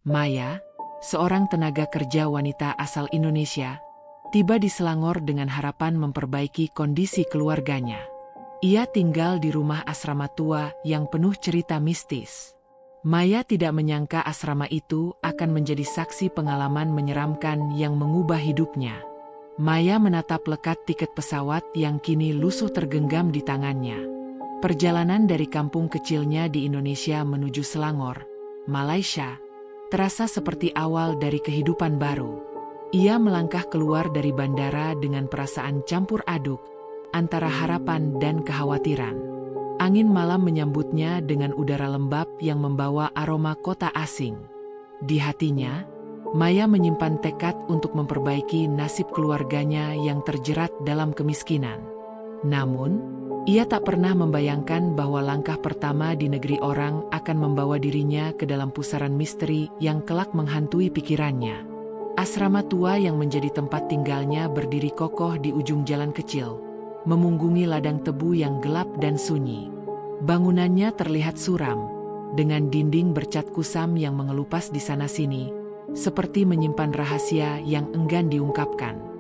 Maya, seorang tenaga kerja wanita asal Indonesia, tiba di Selangor dengan harapan memperbaiki kondisi keluarganya. Ia tinggal di rumah asrama tua yang penuh cerita mistis. Maya tidak menyangka asrama itu akan menjadi saksi pengalaman menyeramkan yang mengubah hidupnya. Maya menatap lekat tiket pesawat yang kini lusuh tergenggam di tangannya. Perjalanan dari kampung kecilnya di Indonesia menuju Selangor, Malaysia, terasa seperti awal dari kehidupan baru. Ia melangkah keluar dari bandara dengan perasaan campur aduk antara harapan dan kekhawatiran. Angin malam menyambutnya dengan udara lembab yang membawa aroma kota asing. Di hatinya, Maya menyimpan tekad untuk memperbaiki nasib keluarganya yang terjerat dalam kemiskinan. Namun, ia tak pernah membayangkan bahwa langkah pertama di negeri orang akan membawa dirinya ke dalam pusaran misteri yang kelak menghantui pikirannya. Asrama tua yang menjadi tempat tinggalnya berdiri kokoh di ujung jalan kecil, memunggungi ladang tebu yang gelap dan sunyi. Bangunannya terlihat suram, dengan dinding bercat kusam yang mengelupas di sana-sini, seperti menyimpan rahasia yang enggan diungkapkan.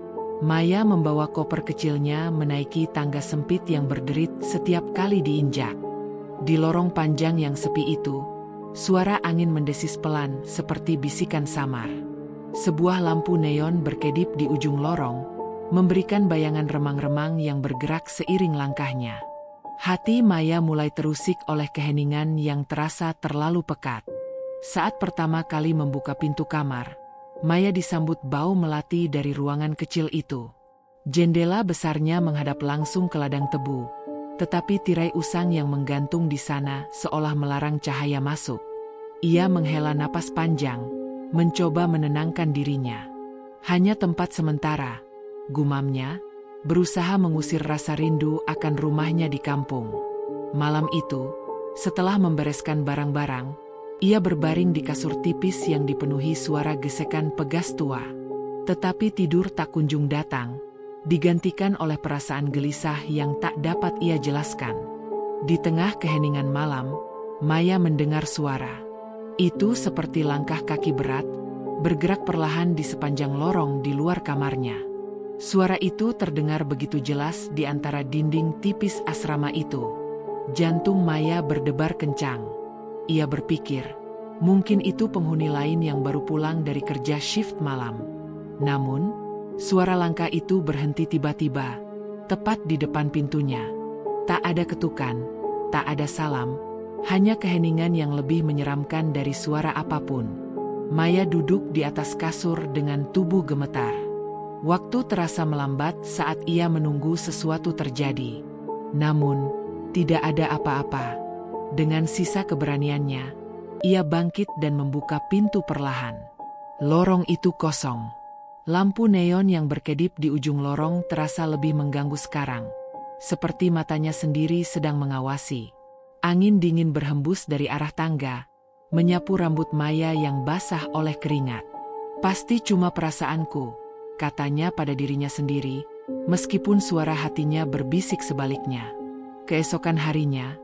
Maya membawa koper kecilnya menaiki tangga sempit yang berderit setiap kali diinjak. Di lorong panjang yang sepi itu, suara angin mendesis pelan seperti bisikan samar. Sebuah lampu neon berkedip di ujung lorong, memberikan bayangan remang-remang yang bergerak seiring langkahnya. Hati Maya mulai terusik oleh keheningan yang terasa terlalu pekat. Saat pertama kali membuka pintu kamar, Maya disambut bau melati dari ruangan kecil itu. Jendela besarnya menghadap langsung ke ladang tebu, tetapi tirai usang yang menggantung di sana seolah melarang cahaya masuk. Ia menghela napas panjang, mencoba menenangkan dirinya. Hanya tempat sementara, gumamnya, berusaha mengusir rasa rindu akan rumahnya di kampung. Malam itu, setelah membereskan barang-barang, ia berbaring di kasur tipis yang dipenuhi suara gesekan pegas tua. Tetapi tidur tak kunjung datang, digantikan oleh perasaan gelisah yang tak dapat ia jelaskan. Di tengah keheningan malam, Maya mendengar suara. Itu seperti langkah kaki berat, bergerak perlahan di sepanjang lorong di luar kamarnya. Suara itu terdengar begitu jelas di antara dinding tipis asrama itu. Jantung Maya berdebar kencang. Ia berpikir, mungkin itu penghuni lain yang baru pulang dari kerja shift malam. Namun, suara langkah itu berhenti tiba-tiba, tepat di depan pintunya. Tak ada ketukan, tak ada salam, hanya keheningan yang lebih menyeramkan dari suara apapun. Maya duduk di atas kasur dengan tubuh gemetar. Waktu terasa melambat saat ia menunggu sesuatu terjadi. Namun, tidak ada apa-apa. Dengan sisa keberaniannya, ia bangkit dan membuka pintu perlahan. Lorong itu kosong. Lampu neon yang berkedip di ujung lorong terasa lebih mengganggu sekarang, seperti matanya sendiri sedang mengawasi. Angin dingin berhembus dari arah tangga, menyapu rambut Maya yang basah oleh keringat. Pasti cuma perasaanku, katanya pada dirinya sendiri, meskipun suara hatinya berbisik sebaliknya. Keesokan harinya,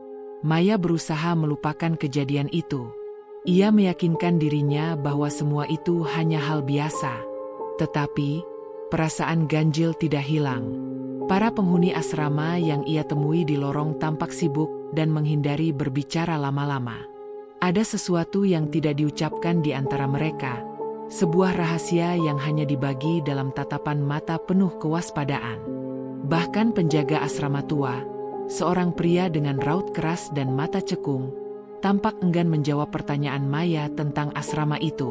Maya berusaha melupakan kejadian itu. Ia meyakinkan dirinya bahwa semua itu hanya hal biasa. Tetapi, perasaan ganjil tidak hilang. Para penghuni asrama yang ia temui di lorong tampak sibuk dan menghindari berbicara lama-lama. Ada sesuatu yang tidak diucapkan di antara mereka. Sebuah rahasia yang hanya dibagi dalam tatapan mata penuh kewaspadaan. Bahkan penjaga asrama tua, seorang pria dengan raut keras dan mata cekung, tampak enggan menjawab pertanyaan Maya tentang asrama itu.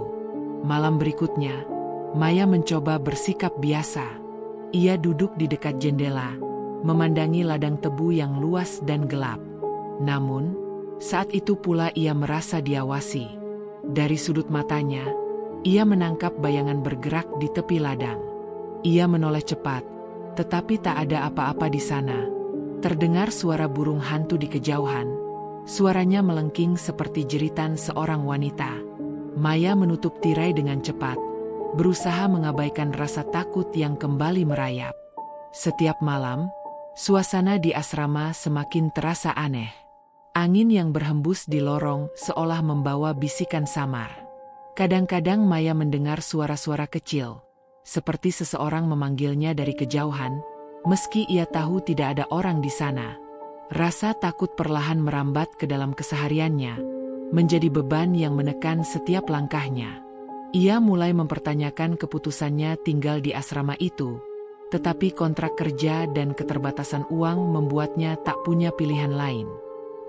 Malam berikutnya, Maya mencoba bersikap biasa. Ia duduk di dekat jendela, memandangi ladang tebu yang luas dan gelap. Namun, saat itu pula ia merasa diawasi. Dari sudut matanya, ia menangkap bayangan bergerak di tepi ladang. Ia menoleh cepat, tetapi tak ada apa-apa di sana. Terdengar suara burung hantu di kejauhan. Suaranya melengking seperti jeritan seorang wanita. Maya menutup tirai dengan cepat, berusaha mengabaikan rasa takut yang kembali merayap. Setiap malam, suasana di asrama semakin terasa aneh. Angin yang berhembus di lorong seolah membawa bisikan samar. Kadang-kadang Maya mendengar suara-suara kecil, seperti seseorang memanggilnya dari kejauhan, meski ia tahu tidak ada orang di sana. Rasa takut perlahan merambat ke dalam kesehariannya, menjadi beban yang menekan setiap langkahnya. Ia mulai mempertanyakan keputusannya tinggal di asrama itu, tetapi kontrak kerja dan keterbatasan uang membuatnya tak punya pilihan lain.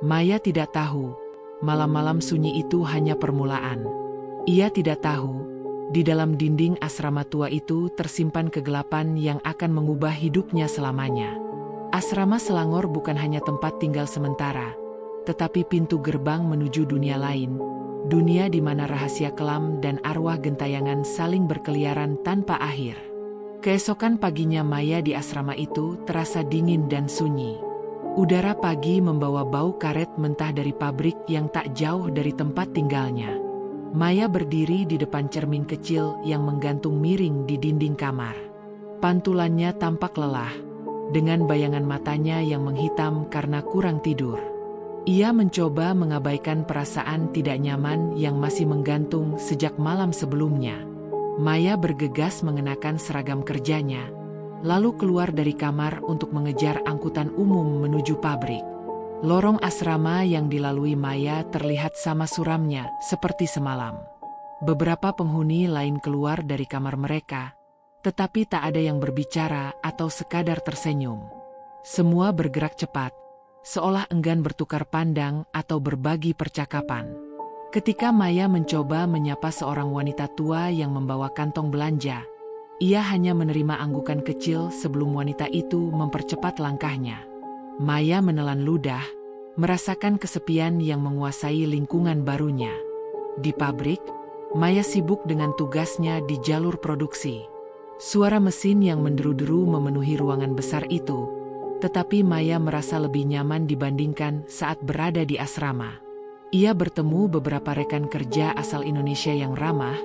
Maya tidak tahu, malam-malam sunyi itu hanya permulaan. Ia tidak tahu, di dalam dinding asrama tua itu tersimpan kegelapan yang akan mengubah hidupnya selamanya. Asrama Selangor bukan hanya tempat tinggal sementara, tetapi pintu gerbang menuju dunia lain, dunia di mana rahasia kelam dan arwah gentayangan saling berkeliaran tanpa akhir. Keesokan paginya Maya di asrama itu terasa dingin dan sunyi. Udara pagi membawa bau karet mentah dari pabrik yang tak jauh dari tempat tinggalnya. Maya berdiri di depan cermin kecil yang menggantung miring di dinding kamar. Pantulannya tampak lelah, dengan bayangan matanya yang menghitam karena kurang tidur. Ia mencoba mengabaikan perasaan tidak nyaman yang masih menggantung sejak malam sebelumnya. Maya bergegas mengenakan seragam kerjanya, lalu keluar dari kamar untuk mengejar angkutan umum menuju pabrik. Lorong asrama yang dilalui Maya terlihat sama suramnya seperti semalam. Beberapa penghuni lain keluar dari kamar mereka, tetapi tak ada yang berbicara atau sekadar tersenyum. Semua bergerak cepat, seolah enggan bertukar pandang atau berbagi percakapan. Ketika Maya mencoba menyapa seorang wanita tua yang membawa kantong belanja, ia hanya menerima anggukan kecil sebelum wanita itu mempercepat langkahnya. Maya menelan ludah, merasakan kesepian yang menguasai lingkungan barunya. Di pabrik, Maya sibuk dengan tugasnya di jalur produksi. Suara mesin yang menderu-deru memenuhi ruangan besar itu, tetapi Maya merasa lebih nyaman dibandingkan saat berada di asrama. Ia bertemu beberapa rekan kerja asal Indonesia yang ramah,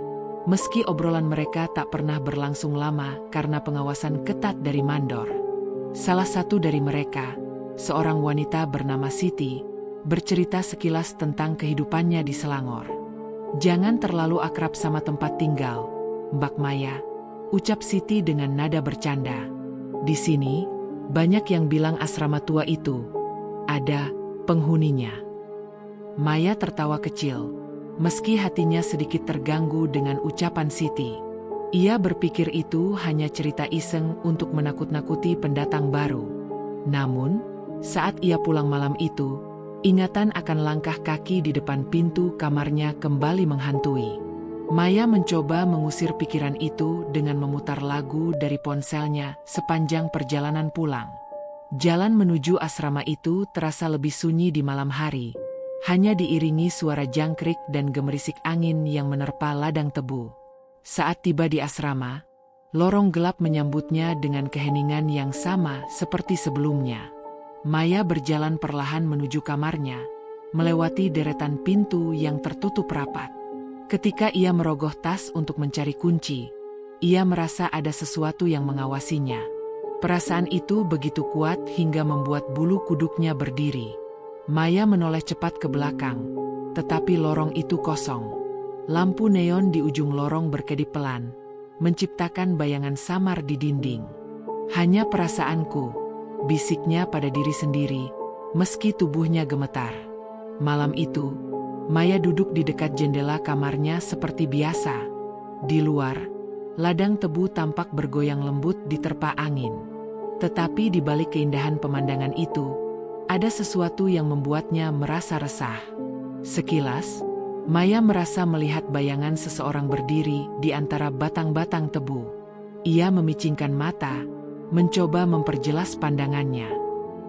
meski obrolan mereka tak pernah berlangsung lama karena pengawasan ketat dari mandor. Salah satu dari mereka, seorang wanita bernama Siti, bercerita sekilas tentang kehidupannya di Selangor. "Jangan terlalu akrab sama tempat tinggal, Mbak Maya," ucap Siti dengan nada bercanda. "Di sini, banyak yang bilang asrama tua itu ada penghuninya." Maya tertawa kecil, meski hatinya sedikit terganggu dengan ucapan Siti. Ia berpikir itu hanya cerita iseng untuk menakut-nakuti pendatang baru. Namun, saat ia pulang malam itu, ingatan akan langkah kaki di depan pintu kamarnya kembali menghantui. Maya mencoba mengusir pikiran itu dengan memutar lagu dari ponselnya sepanjang perjalanan pulang. Jalan menuju asrama itu terasa lebih sunyi di malam hari, hanya diiringi suara jangkrik dan gemerisik angin yang menerpa ladang tebu. Saat tiba di asrama, lorong gelap menyambutnya dengan keheningan yang sama seperti sebelumnya. Maya berjalan perlahan menuju kamarnya, melewati deretan pintu yang tertutup rapat. Ketika ia merogoh tas untuk mencari kunci, ia merasa ada sesuatu yang mengawasinya. Perasaan itu begitu kuat hingga membuat bulu kuduknya berdiri. Maya menoleh cepat ke belakang, tetapi lorong itu kosong. Lampu neon di ujung lorong berkedip pelan, menciptakan bayangan samar di dinding. "Hanya perasaanku," bisiknya pada diri sendiri, meski tubuhnya gemetar. Malam itu, Maya duduk di dekat jendela kamarnya seperti biasa. Di luar, ladang tebu tampak bergoyang lembut diterpa angin. Tetapi di balik keindahan pemandangan itu, ada sesuatu yang membuatnya merasa resah. Sekilas, Maya merasa melihat bayangan seseorang berdiri di antara batang-batang tebu. Ia memicingkan mata, mencoba memperjelas pandangannya.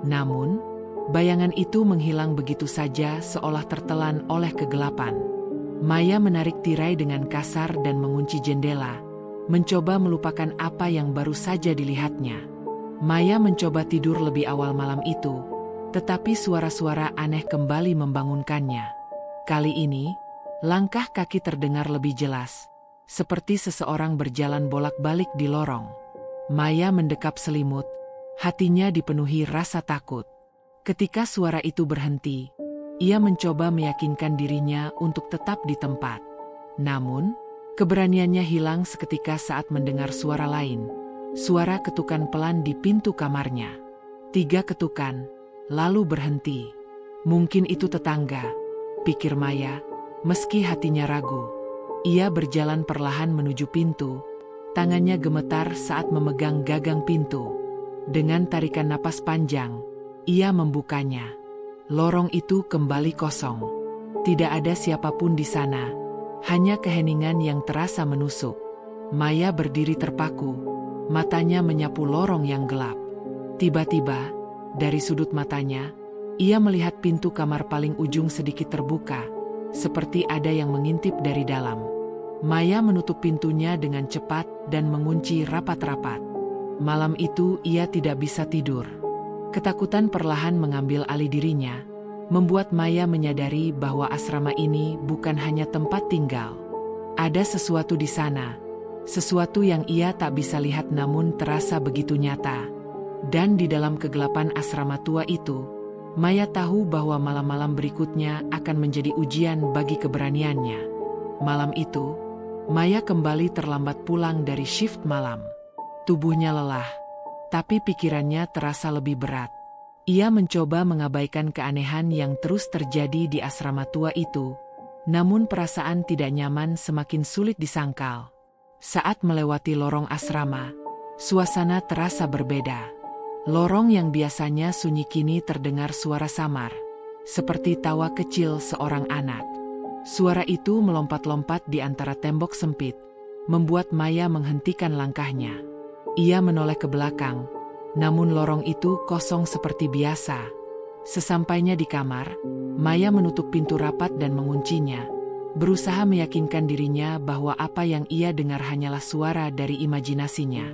Namun, bayangan itu menghilang begitu saja seolah tertelan oleh kegelapan. Maya menarik tirai dengan kasar dan mengunci jendela, mencoba melupakan apa yang baru saja dilihatnya. Maya mencoba tidur lebih awal malam itu, tetapi suara-suara aneh kembali membangunkannya. Kali ini, langkah kaki terdengar lebih jelas, seperti seseorang berjalan bolak-balik di lorong. Maya mendekap selimut, hatinya dipenuhi rasa takut. Ketika suara itu berhenti, ia mencoba meyakinkan dirinya untuk tetap di tempat. Namun, keberaniannya hilang seketika saat mendengar suara lain. Suara ketukan pelan di pintu kamarnya. 3 ketukan, lalu berhenti. Mungkin itu tetangga, pikir Maya, meski hatinya ragu. Ia berjalan perlahan menuju pintu. Tangannya gemetar saat memegang gagang pintu. Dengan tarikan napas panjang, ia membukanya. Lorong itu kembali kosong. Tidak ada siapapun di sana. Hanya keheningan yang terasa menusuk. Maya berdiri terpaku. Matanya menyapu lorong yang gelap. Tiba-tiba, dari sudut matanya, ia melihat pintu kamar paling ujung sedikit terbuka, seperti ada yang mengintip dari dalam. Maya menutup pintunya dengan cepat dan mengunci rapat-rapat. Malam itu ia tidak bisa tidur. Ketakutan perlahan mengambil alih dirinya, membuat Maya menyadari bahwa asrama ini bukan hanya tempat tinggal. Ada sesuatu di sana, sesuatu yang ia tak bisa lihat namun terasa begitu nyata. Dan di dalam kegelapan asrama tua itu, Maya tahu bahwa malam-malam berikutnya akan menjadi ujian bagi keberaniannya. Malam itu, Maya kembali terlambat pulang dari shift malam. Tubuhnya lelah, tapi pikirannya terasa lebih berat. Ia mencoba mengabaikan keanehan yang terus terjadi di asrama tua itu, namun perasaan tidak nyaman semakin sulit disangkal. Saat melewati lorong asrama, suasana terasa berbeda. Lorong yang biasanya sunyi kini terdengar suara samar, seperti tawa kecil seorang anak. Suara itu melompat-lompat di antara tembok sempit, membuat Maya menghentikan langkahnya. Ia menoleh ke belakang, namun lorong itu kosong seperti biasa. Sesampainya di kamar, Maya menutup pintu rapat dan menguncinya, berusaha meyakinkan dirinya bahwa apa yang ia dengar hanyalah suara dari imajinasinya.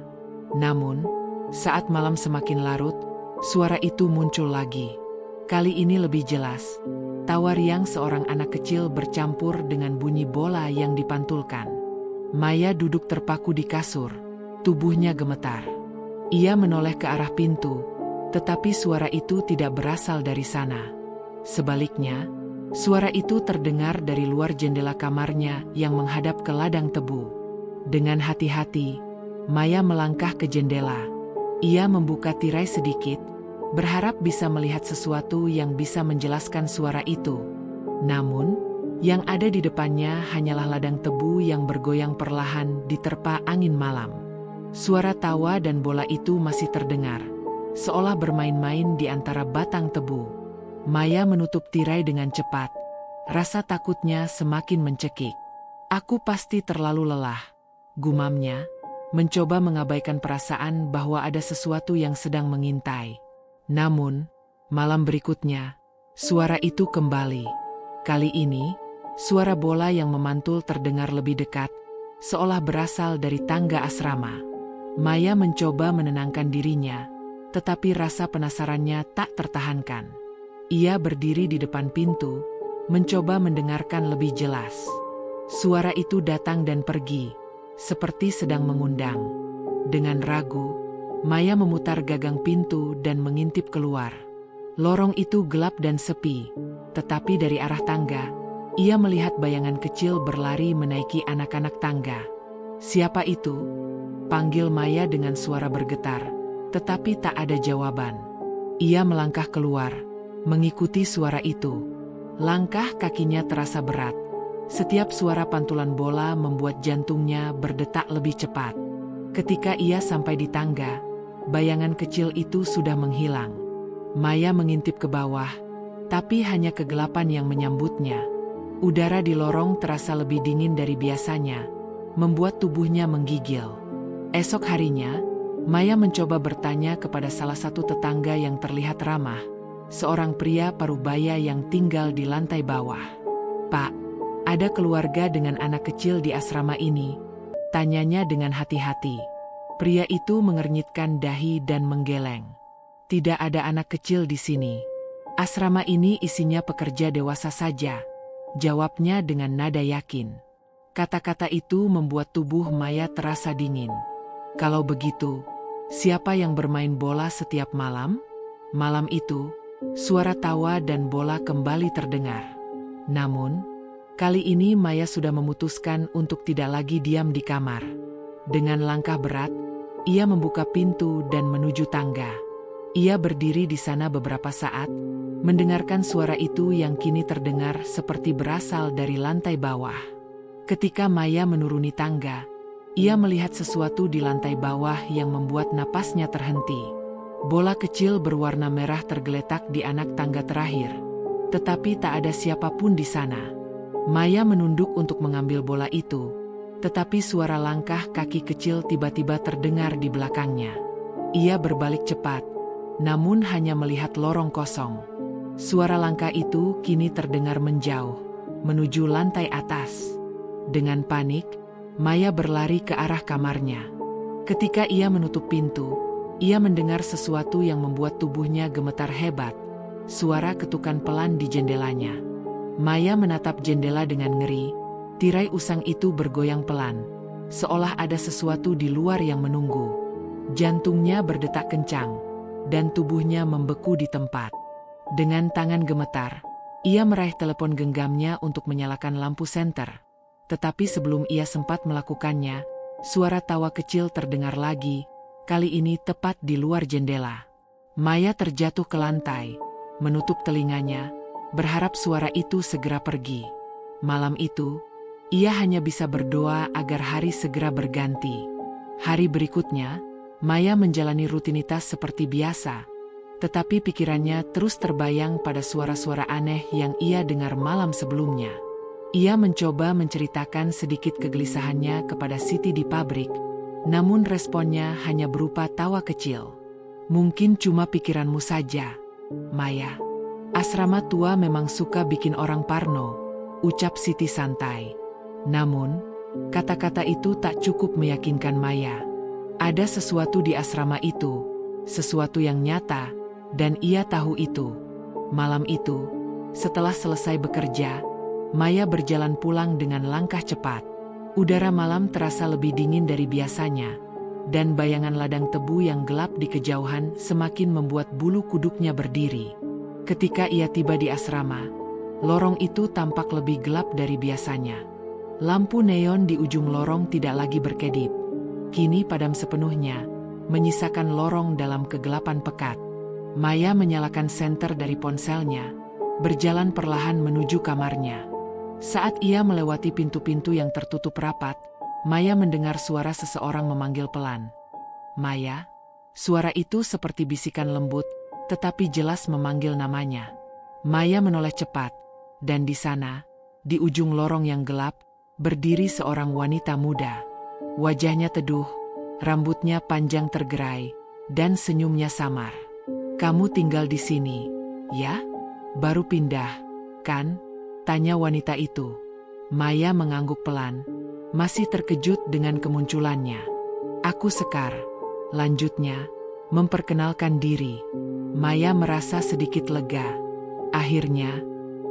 Namun, saat malam semakin larut, suara itu muncul lagi. Kali ini lebih jelas. Tawa riang seorang anak kecil bercampur dengan bunyi bola yang dipantulkan. Maya duduk terpaku di kasur, tubuhnya gemetar. Ia menoleh ke arah pintu, tetapi suara itu tidak berasal dari sana. Sebaliknya, suara itu terdengar dari luar jendela kamarnya yang menghadap ke ladang tebu. Dengan hati-hati, Maya melangkah ke jendela. Ia membuka tirai sedikit, berharap bisa melihat sesuatu yang bisa menjelaskan suara itu. Namun, yang ada di depannya hanyalah ladang tebu yang bergoyang perlahan diterpa angin malam. Suara tawa dan bola itu masih terdengar, seolah bermain-main di antara batang tebu. Maya menutup tirai dengan cepat. Rasa takutnya semakin mencekik. "Aku pasti terlalu lelah," gumamnya, mencoba mengabaikan perasaan bahwa ada sesuatu yang sedang mengintai. Namun, malam berikutnya, suara itu kembali. Kali ini, suara bola yang memantul terdengar lebih dekat, seolah berasal dari tangga asrama. Maya mencoba menenangkan dirinya, tetapi rasa penasarannya tak tertahankan. Ia berdiri di depan pintu, mencoba mendengarkan lebih jelas. Suara itu datang dan pergi, seperti sedang mengundang. Dengan ragu, Maya memutar gagang pintu dan mengintip keluar. Lorong itu gelap dan sepi, tetapi dari arah tangga, ia melihat bayangan kecil berlari menaiki anak-anak tangga. "Siapa itu?" panggil Maya dengan suara bergetar, tetapi tak ada jawaban. Ia melangkah keluar, mengikuti suara itu. Langkah kakinya terasa berat. Setiap suara pantulan bola membuat jantungnya berdetak lebih cepat. Ketika ia sampai di tangga, bayangan kecil itu sudah menghilang. Maya mengintip ke bawah, tapi hanya kegelapan yang menyambutnya. Udara di lorong terasa lebih dingin dari biasanya, membuat tubuhnya menggigil. Esok harinya, Maya mencoba bertanya kepada salah satu tetangga yang terlihat ramah, seorang pria parubaya yang tinggal di lantai bawah. "Pak, ada keluarga dengan anak kecil di asrama ini?" tanyanya dengan hati-hati. Pria itu mengernyitkan dahi dan menggeleng. "Tidak ada anak kecil di sini. Asrama ini isinya pekerja dewasa saja," jawabnya dengan nada yakin. Kata-kata itu membuat tubuh Maya terasa dingin. Kalau begitu, siapa yang bermain bola setiap malam? Malam itu, suara tawa dan bola kembali terdengar. Namun, Kali ini Maya sudah memutuskan untuk tidak lagi diam di kamar. Dengan langkah berat, ia membuka pintu dan menuju tangga. Ia berdiri di sana beberapa saat, mendengarkan suara itu yang kini terdengar seperti berasal dari lantai bawah. Ketika Maya menuruni tangga, ia melihat sesuatu di lantai bawah yang membuat napasnya terhenti. Bola kecil berwarna merah tergeletak di anak tangga terakhir, tetapi tak ada siapapun di sana. Maya menunduk untuk mengambil bola itu, tetapi suara langkah kaki kecil tiba-tiba terdengar di belakangnya. Ia berbalik cepat, namun hanya melihat lorong kosong. Suara langkah itu kini terdengar menjauh, menuju lantai atas. Dengan panik, Maya berlari ke arah kamarnya. Ketika ia menutup pintu, ia mendengar sesuatu yang membuat tubuhnya gemetar hebat. Suara ketukan pelan di jendelanya. Maya menatap jendela dengan ngeri. Tirai usang itu bergoyang pelan, seolah ada sesuatu di luar yang menunggu. Jantungnya berdetak kencang, dan tubuhnya membeku di tempat. Dengan tangan gemetar, ia meraih telepon genggamnya untuk menyalakan lampu senter. Tetapi sebelum ia sempat melakukannya, suara tawa kecil terdengar lagi, kali ini tepat di luar jendela. Maya terjatuh ke lantai, menutup telinganya, berharap suara itu segera pergi. Malam itu, ia hanya bisa berdoa agar hari segera berganti. Hari berikutnya, Maya menjalani rutinitas seperti biasa, tetapi pikirannya terus terbayang pada suara-suara aneh yang ia dengar malam sebelumnya. Ia mencoba menceritakan sedikit kegelisahannya kepada Siti di pabrik, namun responnya hanya berupa tawa kecil. Mungkin cuma pikiranmu saja, Maya. Asrama tua memang suka bikin orang parno, ucap Siti santai. Namun, kata-kata itu tak cukup meyakinkan Maya. Ada sesuatu di asrama itu, sesuatu yang nyata, dan ia tahu itu. Malam itu, setelah selesai bekerja, Maya berjalan pulang dengan langkah cepat. Udara malam terasa lebih dingin dari biasanya, dan bayangan ladang tebu yang gelap di kejauhan semakin membuat bulu kuduknya berdiri. Ketika ia tiba di asrama, lorong itu tampak lebih gelap dari biasanya. Lampu neon di ujung lorong tidak lagi berkedip. Kini padam sepenuhnya, menyisakan lorong dalam kegelapan pekat. Maya menyalakan senter dari ponselnya, berjalan perlahan menuju kamarnya. Saat ia melewati pintu-pintu yang tertutup rapat, Maya mendengar suara seseorang memanggil pelan. Maya, suara itu seperti bisikan lembut, tetapi jelas memanggil namanya. Maya menoleh cepat, dan di sana, di ujung lorong yang gelap, berdiri seorang wanita muda. Wajahnya teduh, rambutnya panjang tergerai, dan senyumnya samar. Kamu tinggal di sini, ya? Baru pindah, kan? Tanya wanita itu. Maya mengangguk pelan, masih terkejut dengan kemunculannya. Aku Sekar, lanjutnya, memperkenalkan diri. Maya merasa sedikit lega. Akhirnya,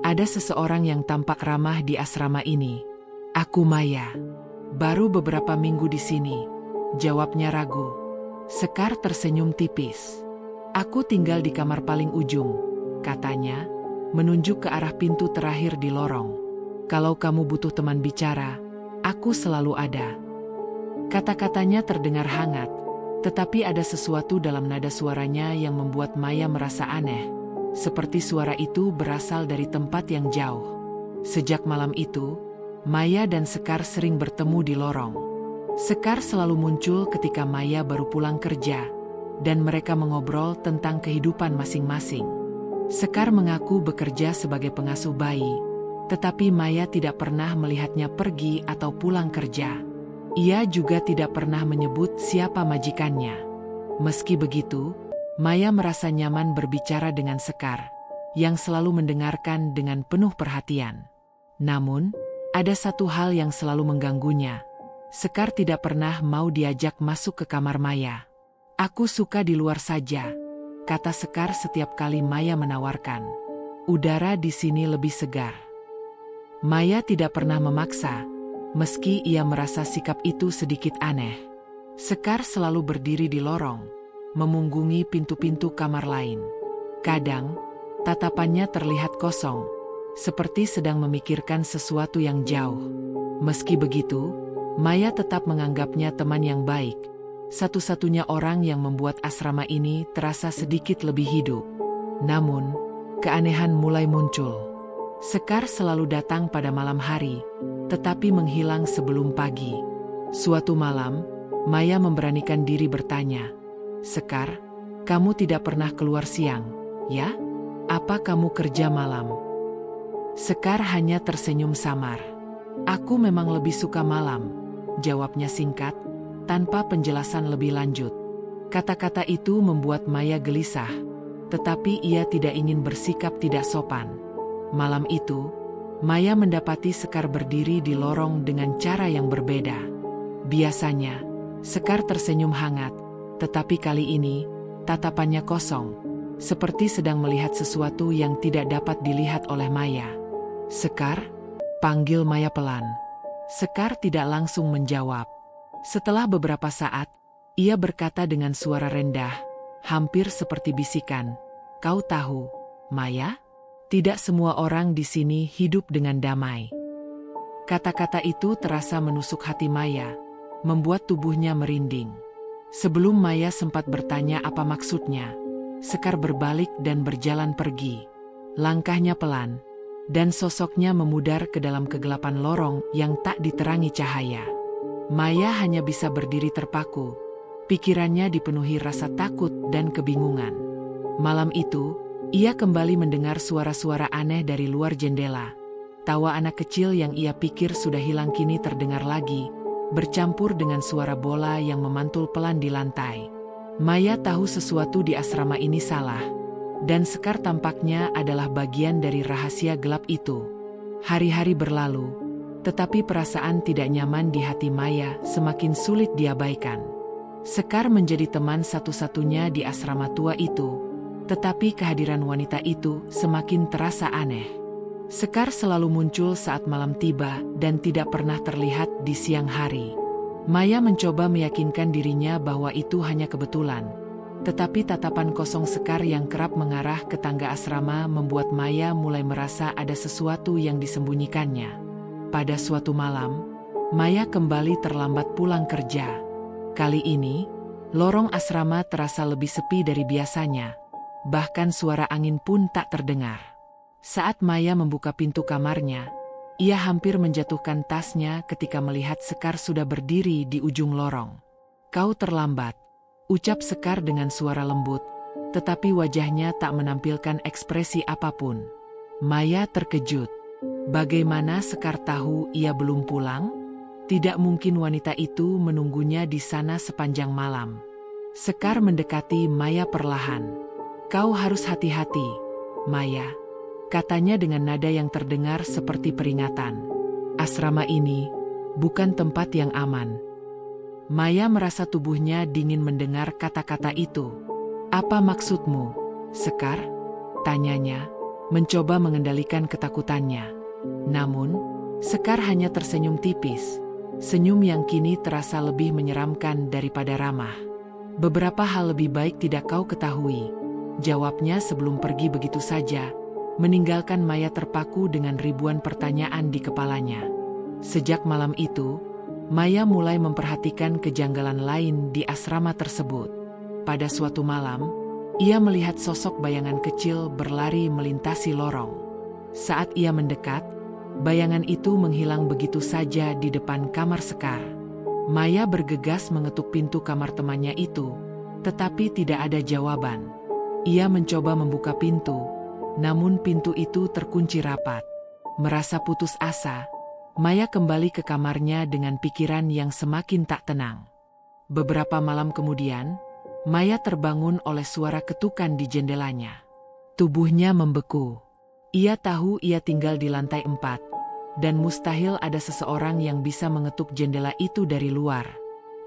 ada seseorang yang tampak ramah di asrama ini. Aku Maya. Baru beberapa minggu di sini, jawabnya ragu. Sekar tersenyum tipis. Aku tinggal di kamar paling ujung, katanya, menunjuk ke arah pintu terakhir di lorong. Kalau kamu butuh teman bicara, aku selalu ada. Kata-katanya terdengar hangat, tetapi ada sesuatu dalam nada suaranya yang membuat Maya merasa aneh, seperti suara itu berasal dari tempat yang jauh. Sejak malam itu, Maya dan Sekar sering bertemu di lorong. Sekar selalu muncul ketika Maya baru pulang kerja, dan mereka mengobrol tentang kehidupan masing-masing. Sekar mengaku bekerja sebagai pengasuh bayi, tetapi Maya tidak pernah melihatnya pergi atau pulang kerja. Ia juga tidak pernah menyebut siapa majikannya. Meski begitu, Maya merasa nyaman berbicara dengan Sekar, yang selalu mendengarkan dengan penuh perhatian. Namun, ada satu hal yang selalu mengganggunya. Sekar tidak pernah mau diajak masuk ke kamar Maya. Aku suka di luar saja, kata Sekar setiap kali Maya menawarkan. Udara di sini lebih segar. Maya tidak pernah memaksa, meski ia merasa sikap itu sedikit aneh. Sekar selalu berdiri di lorong, memunggungi pintu-pintu kamar lain. Kadang, tatapannya terlihat kosong, seperti sedang memikirkan sesuatu yang jauh. Meski begitu, Maya tetap menganggapnya teman yang baik, satu-satunya orang yang membuat asrama ini terasa sedikit lebih hidup. Namun, keanehan mulai muncul. Sekar selalu datang pada malam hari, tetapi menghilang sebelum pagi. Suatu malam, Maya memberanikan diri bertanya, "Sekar, kamu tidak pernah keluar siang, ya? Apa kamu kerja malam?" Sekar hanya tersenyum samar. "Aku memang lebih suka malam," jawabnya singkat, tanpa penjelasan lebih lanjut. Kata-kata itu membuat Maya gelisah, tetapi ia tidak ingin bersikap tidak sopan. Malam itu, Maya mendapati Sekar berdiri di lorong dengan cara yang berbeda. Biasanya, Sekar tersenyum hangat, tetapi kali ini, tatapannya kosong, seperti sedang melihat sesuatu yang tidak dapat dilihat oleh Maya. "Sekar?" panggil Maya pelan. Sekar tidak langsung menjawab. Setelah beberapa saat, ia berkata dengan suara rendah, hampir seperti bisikan, "Kau tahu, Maya? Tidak semua orang di sini hidup dengan damai." Kata-kata itu terasa menusuk hati Maya, membuat tubuhnya merinding. Sebelum Maya sempat bertanya apa maksudnya, Sekar berbalik dan berjalan pergi. Langkahnya pelan, dan sosoknya memudar ke dalam kegelapan lorong yang tak diterangi cahaya. Maya hanya bisa berdiri terpaku. Pikirannya dipenuhi rasa takut dan kebingungan. Malam itu, ia kembali mendengar suara-suara aneh dari luar jendela. Tawa anak kecil yang ia pikir sudah hilang kini terdengar lagi, bercampur dengan suara bola yang memantul pelan di lantai. Maya tahu sesuatu di asrama ini salah, dan Sekar tampaknya adalah bagian dari rahasia gelap itu. Hari-hari berlalu, tetapi perasaan tidak nyaman di hati Maya semakin sulit diabaikan. Sekar menjadi teman satu-satunya di asrama tua itu, tetapi kehadiran wanita itu semakin terasa aneh. Sekar selalu muncul saat malam tiba dan tidak pernah terlihat di siang hari. Maya mencoba meyakinkan dirinya bahwa itu hanya kebetulan. Tetapi tatapan kosong Sekar yang kerap mengarah ke tangga asrama membuat Maya mulai merasa ada sesuatu yang disembunyikannya. Pada suatu malam, Maya kembali terlambat pulang kerja. Kali ini, lorong asrama terasa lebih sepi dari biasanya. Bahkan suara angin pun tak terdengar. Saat Maya membuka pintu kamarnya, ia hampir menjatuhkan tasnya ketika melihat Sekar sudah berdiri di ujung lorong. "Kau terlambat," ucap Sekar dengan suara lembut, tetapi wajahnya tak menampilkan ekspresi apapun. Maya terkejut. Bagaimana Sekar tahu ia belum pulang? Tidak mungkin wanita itu menunggunya di sana sepanjang malam. Sekar mendekati Maya perlahan. "Kau harus hati-hati, Maya," katanya dengan nada yang terdengar seperti peringatan. "Asrama ini bukan tempat yang aman." Maya merasa tubuhnya dingin mendengar kata-kata itu. "Apa maksudmu, Sekar?" tanyanya, mencoba mengendalikan ketakutannya. Namun, Sekar hanya tersenyum tipis, senyum yang kini terasa lebih menyeramkan daripada ramah. "Beberapa hal lebih baik tidak kau ketahui," jawabnya sebelum pergi begitu saja, meninggalkan Maya terpaku dengan ribuan pertanyaan di kepalanya. Sejak malam itu, Maya mulai memperhatikan kejanggalan lain di asrama tersebut. Pada suatu malam, ia melihat sosok bayangan kecil berlari melintasi lorong. Saat ia mendekat, bayangan itu menghilang begitu saja di depan kamar Sekar. Maya bergegas mengetuk pintu kamar temannya itu, tetapi tidak ada jawaban. Ia mencoba membuka pintu, namun pintu itu terkunci rapat. Merasa putus asa, Maya kembali ke kamarnya dengan pikiran yang semakin tak tenang. Beberapa malam kemudian, Maya terbangun oleh suara ketukan di jendelanya. Tubuhnya membeku. Ia tahu ia tinggal di lantai 4, dan mustahil ada seseorang yang bisa mengetuk jendela itu dari luar.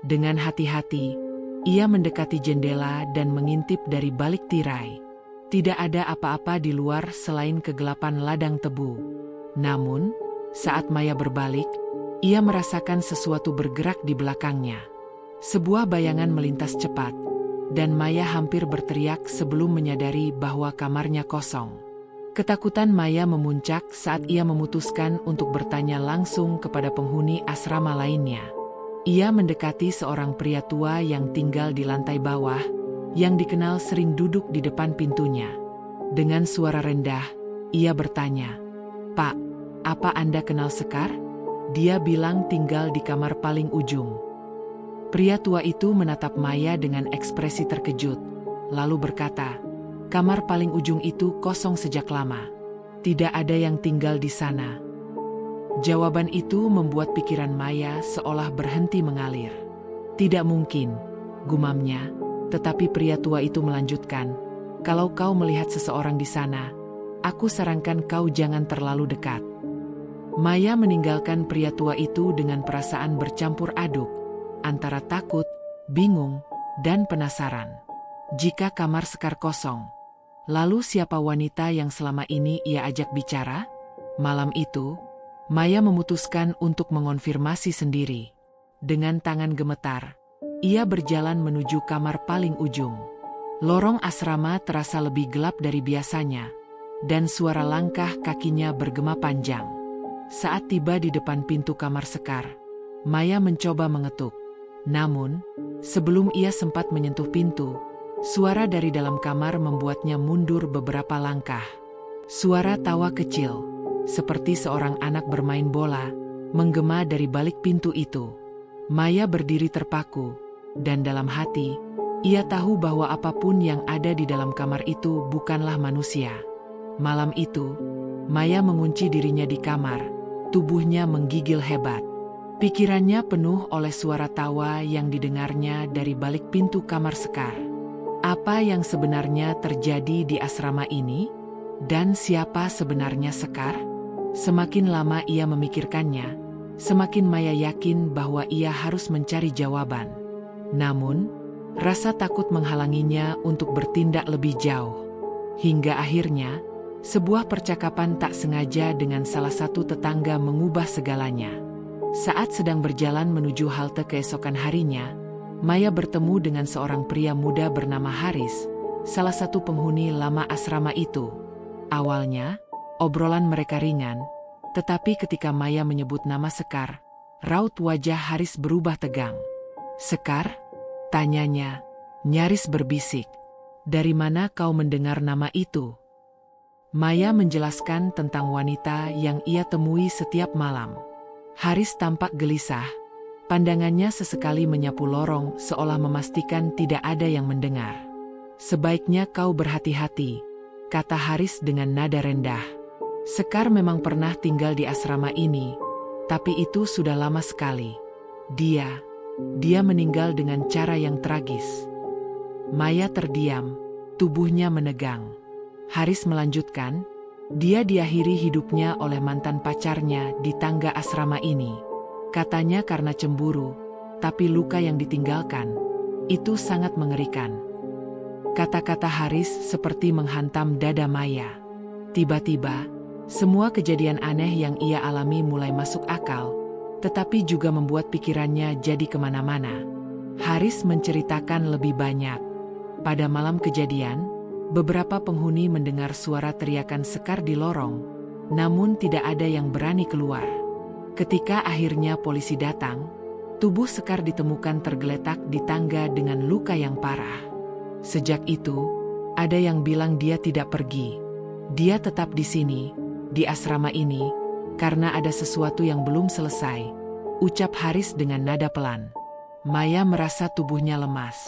Dengan hati-hati, ia mendekati jendela dan mengintip dari balik tirai. Tidak ada apa-apa di luar selain kegelapan ladang tebu. Namun, saat Maya berbalik, ia merasakan sesuatu bergerak di belakangnya. Sebuah bayangan melintas cepat, dan Maya hampir berteriak sebelum menyadari bahwa kamarnya kosong. Ketakutan Maya memuncak saat ia memutuskan untuk bertanya langsung kepada penghuni asrama lainnya. Ia mendekati seorang pria tua yang tinggal di lantai bawah, yang dikenal sering duduk di depan pintunya. Dengan suara rendah, ia bertanya, "Pak, apa Anda kenal Sekar?" Dia bilang tinggal di kamar paling ujung. Pria tua itu menatap Maya dengan ekspresi terkejut, lalu berkata, "Kamar paling ujung itu kosong sejak lama. Tidak ada yang tinggal di sana." Jawaban itu membuat pikiran Maya seolah berhenti mengalir. "Tidak mungkin," gumamnya, tetapi pria tua itu melanjutkan, "Kalau kau melihat seseorang di sana, aku sarankan kau jangan terlalu dekat." Maya meninggalkan pria tua itu dengan perasaan bercampur aduk, antara takut, bingung, dan penasaran. Jika kamar Sekar kosong, lalu siapa wanita yang selama ini ia ajak bicara? Malam itu, Maya memutuskan untuk mengonfirmasi sendiri. Dengan tangan gemetar, ia berjalan menuju kamar paling ujung. Lorong asrama terasa lebih gelap dari biasanya, dan suara langkah kakinya bergema panjang. Saat tiba di depan pintu kamar Sekar, Maya mencoba mengetuk. Namun, sebelum ia sempat menyentuh pintu, suara dari dalam kamar membuatnya mundur beberapa langkah. Suara tawa kecil, seperti seorang anak bermain bola, menggema dari balik pintu itu. Maya berdiri terpaku, dan dalam hati, ia tahu bahwa apapun yang ada di dalam kamar itu bukanlah manusia. Malam itu, Maya mengunci dirinya di kamar, tubuhnya menggigil hebat. Pikirannya penuh oleh suara tawa yang didengarnya dari balik pintu kamar Sekar. Apa yang sebenarnya terjadi di asrama ini? Dan siapa sebenarnya Sekar? Semakin lama ia memikirkannya, semakin Maya yakin bahwa ia harus mencari jawaban. Namun, rasa takut menghalanginya untuk bertindak lebih jauh. Hingga akhirnya, sebuah percakapan tak sengaja dengan salah satu tetangga mengubah segalanya. Saat sedang berjalan menuju halte keesokan harinya, Maya bertemu dengan seorang pria muda bernama Haris, salah satu penghuni lama asrama itu. Awalnya, obrolan mereka ringan, tetapi ketika Maya menyebut nama Sekar, raut wajah Haris berubah tegang. "Sekar?" tanyanya, nyaris berbisik. "Dari mana kau mendengar nama itu?" Maya menjelaskan tentang wanita yang ia temui setiap malam. Haris tampak gelisah, pandangannya sesekali menyapu lorong seolah memastikan tidak ada yang mendengar. "Sebaiknya kau berhati-hati," kata Haris dengan nada rendah. "Sekar memang pernah tinggal di asrama ini, tapi itu sudah lama sekali. Dia meninggal dengan cara yang tragis." Maya terdiam, tubuhnya menegang. Haris melanjutkan, "Dia diakhiri hidupnya oleh mantan pacarnya di tangga asrama ini. Katanya karena cemburu, tapi luka yang ditinggalkan, itu sangat mengerikan." Kata-kata Haris seperti menghantam dada Maya. Tiba-tiba, semua kejadian aneh yang ia alami mulai masuk akal, tetapi juga membuat pikirannya jadi kemana-mana. Haris menceritakan lebih banyak. Pada malam kejadian, beberapa penghuni mendengar suara teriakan Sekar di lorong, namun tidak ada yang berani keluar. Ketika akhirnya polisi datang, tubuh Sekar ditemukan tergeletak di tangga dengan luka yang parah. Sejak itu, ada yang bilang dia tidak pergi. Dia tetap di sini, di asrama ini, karena ada sesuatu yang belum selesai, ucap Haris dengan nada pelan. Maya merasa tubuhnya lemas.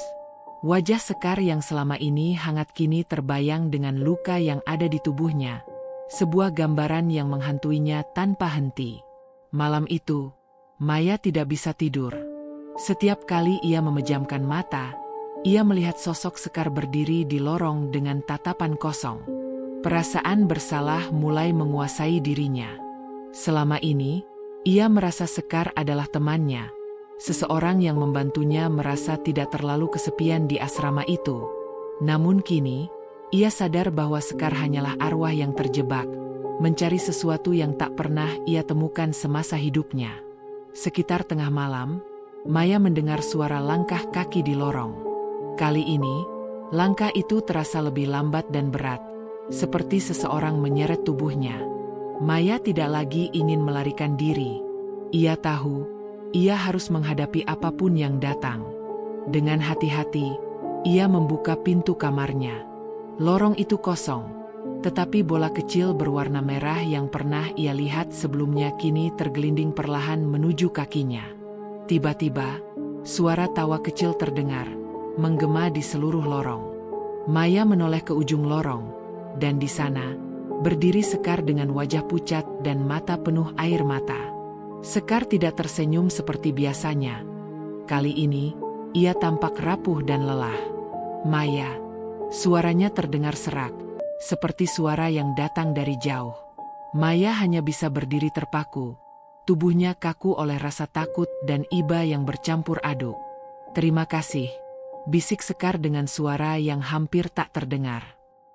Wajah Sekar yang selama ini hangat kini terbayang dengan luka yang ada di tubuhnya, sebuah gambaran yang menghantuinya tanpa henti. Malam itu, Maya tidak bisa tidur. Setiap kali ia memejamkan mata, ia melihat sosok Sekar berdiri di lorong dengan tatapan kosong. Perasaan bersalah mulai menguasai dirinya. Selama ini, ia merasa Sekar adalah temannya, seseorang yang membantunya merasa tidak terlalu kesepian di asrama itu. Namun kini, ia sadar bahwa Sekar hanyalah arwah yang terjebak, mencari sesuatu yang tak pernah ia temukan semasa hidupnya. Sekitar tengah malam, Maya mendengar suara langkah kaki di lorong. Kali ini, langkah itu terasa lebih lambat dan berat, seperti seseorang menyeret tubuhnya. Maya tidak lagi ingin melarikan diri. Ia tahu, ia harus menghadapi apapun yang datang. Dengan hati-hati, ia membuka pintu kamarnya. Lorong itu kosong, tetapi bola kecil berwarna merah yang pernah ia lihat sebelumnya kini tergelinding perlahan menuju kakinya. Tiba-tiba, suara tawa kecil terdengar, menggema di seluruh lorong. Maya menoleh ke ujung lorong, dan di sana, berdiri Sekar dengan wajah pucat dan mata penuh air mata. Sekar tidak tersenyum seperti biasanya. Kali ini, ia tampak rapuh dan lelah. "Maya," suaranya terdengar serak, seperti suara yang datang dari jauh. Maya hanya bisa berdiri terpaku. Tubuhnya kaku oleh rasa takut dan iba yang bercampur aduk. "Terima kasih," bisik Sekar dengan suara yang hampir tak terdengar.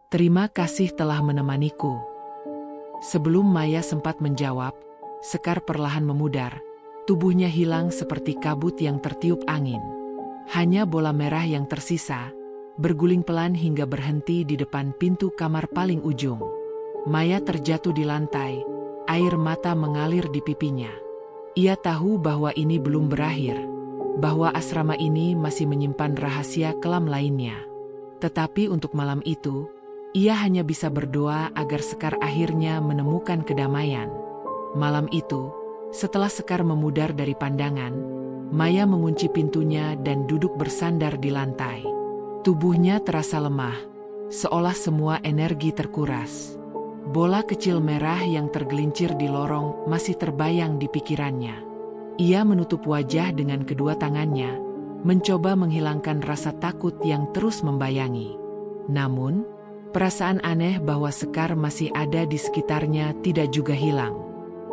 "Terima kasih telah menemaniku." Sebelum Maya sempat menjawab, Sekar perlahan memudar. Tubuhnya hilang seperti kabut yang tertiup angin. Hanya bola merah yang tersisa, berguling pelan hingga berhenti di depan pintu kamar paling ujung. Maya terjatuh di lantai, air mata mengalir di pipinya. Ia tahu bahwa ini belum berakhir, bahwa asrama ini masih menyimpan rahasia kelam lainnya. Tetapi untuk malam itu, ia hanya bisa berdoa agar Sekar akhirnya menemukan kedamaian. Malam itu, setelah Sekar memudar dari pandangan, Maya mengunci pintunya dan duduk bersandar di lantai. Tubuhnya terasa lemah, seolah semua energi terkuras. Bola kecil merah yang tergelincir di lorong masih terbayang di pikirannya. Ia menutup wajah dengan kedua tangannya, mencoba menghilangkan rasa takut yang terus membayangi. Namun, perasaan aneh bahwa Sekar masih ada di sekitarnya tidak juga hilang.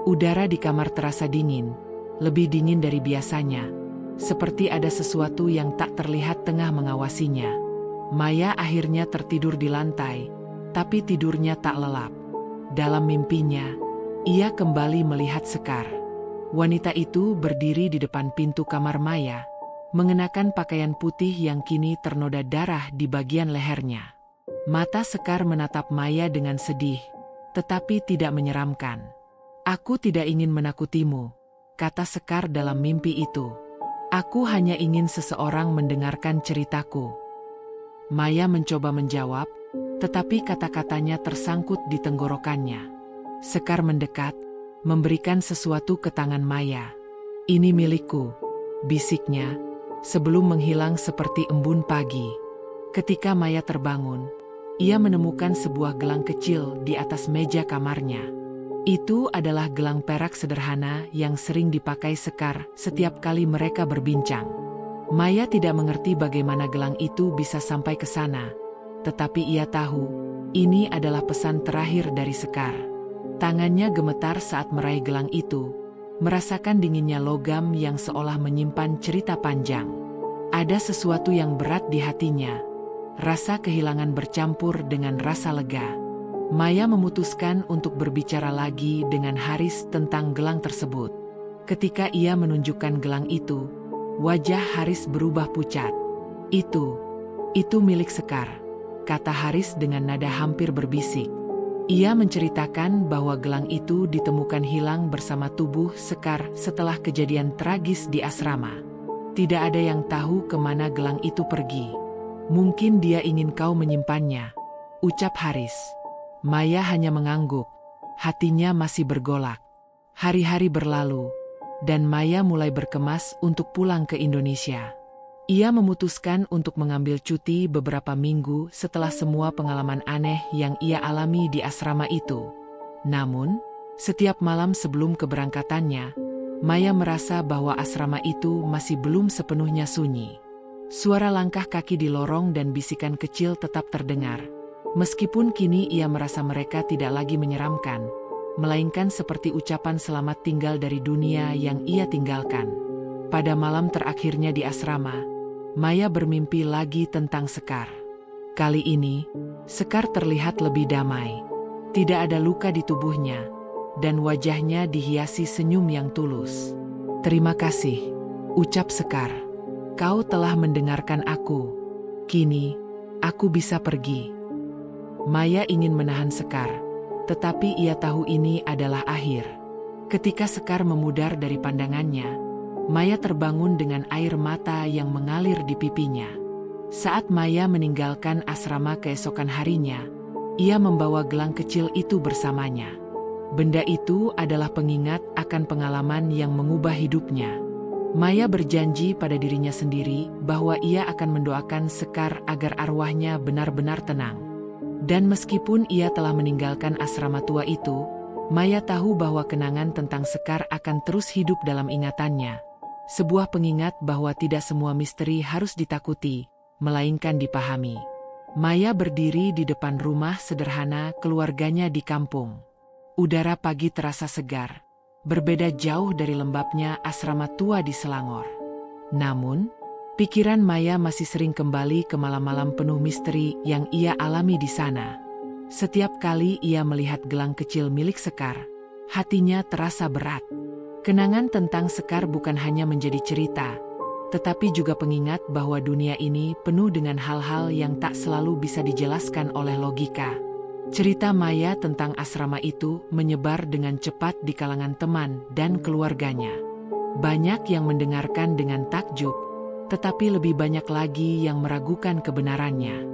Udara di kamar terasa dingin, lebih dingin dari biasanya, seperti ada sesuatu yang tak terlihat tengah mengawasinya. Maya akhirnya tertidur di lantai, tapi tidurnya tak lelap. Dalam mimpinya, ia kembali melihat Sekar. Wanita itu berdiri di depan pintu kamar Maya, mengenakan pakaian putih yang kini ternoda darah di bagian lehernya. Mata Sekar menatap Maya dengan sedih, tetapi tidak menyeramkan. "Aku tidak ingin menakutimu," kata Sekar dalam mimpi itu. "Aku hanya ingin seseorang mendengarkan ceritaku." Maya mencoba menjawab, tetapi kata-katanya tersangkut di tenggorokannya. Sekar mendekat, memberikan sesuatu ke tangan Maya. "Ini milikku," bisiknya, sebelum menghilang seperti embun pagi. Ketika Maya terbangun, ia menemukan sebuah gelang kecil di atas meja kamarnya. Itu adalah gelang perak sederhana yang sering dipakai Sekar setiap kali mereka berbincang. Maya tidak mengerti bagaimana gelang itu bisa sampai ke sana, tetapi ia tahu, ini adalah pesan terakhir dari Sekar. Tangannya gemetar saat meraih gelang itu, merasakan dinginnya logam yang seolah menyimpan cerita panjang. Ada sesuatu yang berat di hatinya. Rasa kehilangan bercampur dengan rasa lega. Maya memutuskan untuk berbicara lagi dengan Haris tentang gelang tersebut. Ketika ia menunjukkan gelang itu, wajah Haris berubah pucat. Itu milik Sekar," kata Haris dengan nada hampir berbisik. Ia menceritakan bahwa gelang itu ditemukan hilang bersama tubuh Sekar setelah kejadian tragis di asrama. "Tidak ada yang tahu kemana gelang itu pergi. Mungkin dia ingin kau menyimpannya," ucap Haris. Maya hanya mengangguk, hatinya masih bergolak. Hari-hari berlalu, dan Maya mulai berkemas untuk pulang ke Indonesia. Ia memutuskan untuk mengambil cuti beberapa minggu setelah semua pengalaman aneh yang ia alami di asrama itu. Namun, setiap malam sebelum keberangkatannya, Maya merasa bahwa asrama itu masih belum sepenuhnya sunyi. Suara langkah kaki di lorong dan bisikan kecil tetap terdengar. Meskipun kini ia merasa mereka tidak lagi menyeramkan, melainkan seperti ucapan selamat tinggal dari dunia yang ia tinggalkan. Pada malam terakhirnya di asrama, Maya bermimpi lagi tentang Sekar. Kali ini, Sekar terlihat lebih damai. Tidak ada luka di tubuhnya, dan wajahnya dihiasi senyum yang tulus. "Terima kasih," ucap Sekar. "Kau telah mendengarkan aku. Kini, aku bisa pergi." Maya ingin menahan Sekar, tetapi ia tahu ini adalah akhir. Ketika Sekar memudar dari pandangannya, Maya terbangun dengan air mata yang mengalir di pipinya. Saat Maya meninggalkan asrama keesokan harinya, ia membawa gelang kecil itu bersamanya. Benda itu adalah pengingat akan pengalaman yang mengubah hidupnya. Maya berjanji pada dirinya sendiri bahwa ia akan mendoakan Sekar agar arwahnya benar-benar tenang. Dan meskipun ia telah meninggalkan asrama tua itu, Maya tahu bahwa kenangan tentang Sekar akan terus hidup dalam ingatannya. Sebuah pengingat bahwa tidak semua misteri harus ditakuti, melainkan dipahami. Maya berdiri di depan rumah sederhana keluarganya di kampung. Udara pagi terasa segar, berbeda jauh dari lembabnya asrama tua di Selangor. Namun, pikiran Maya masih sering kembali ke malam-malam penuh misteri yang ia alami di sana. Setiap kali ia melihat gelang kecil milik Sekar, hatinya terasa berat. Kenangan tentang Sekar bukan hanya menjadi cerita, tetapi juga pengingat bahwa dunia ini penuh dengan hal-hal yang tak selalu bisa dijelaskan oleh logika. Cerita Maya tentang asrama itu menyebar dengan cepat di kalangan teman dan keluarganya. Banyak yang mendengarkan dengan takjub, tetapi lebih banyak lagi yang meragukan kebenarannya.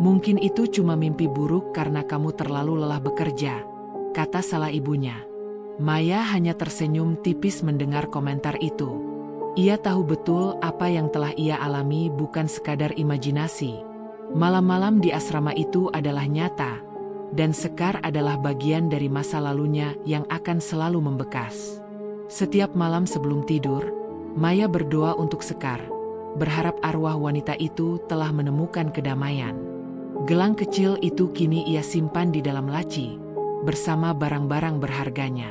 Mungkin itu cuma mimpi buruk karena kamu terlalu lelah bekerja, kata salah ibunya. Maya hanya tersenyum tipis mendengar komentar itu. Ia tahu betul apa yang telah ia alami bukan sekadar imajinasi. Malam-malam di asrama itu adalah nyata, dan Sekar adalah bagian dari masa lalunya yang akan selalu membekas. Setiap malam sebelum tidur, Maya berdoa untuk Sekar, berharap arwah wanita itu telah menemukan kedamaian. Gelang kecil itu kini ia simpan di dalam laci, bersama barang-barang berharganya.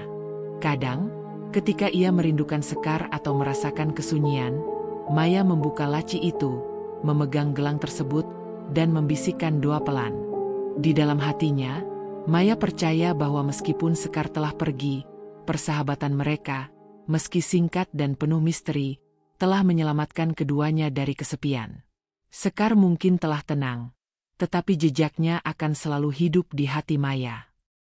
Kadang, ketika ia merindukan Sekar atau merasakan kesunyian, Maya membuka laci itu, memegang gelang tersebut, dan membisikkan doa pelan. Di dalam hatinya, Maya percaya bahwa meskipun Sekar telah pergi, persahabatan mereka, meski singkat dan penuh misteri, telah menyelamatkan keduanya dari kesepian. Sekar mungkin telah tenang, tetapi jejaknya akan selalu hidup di hati Maya.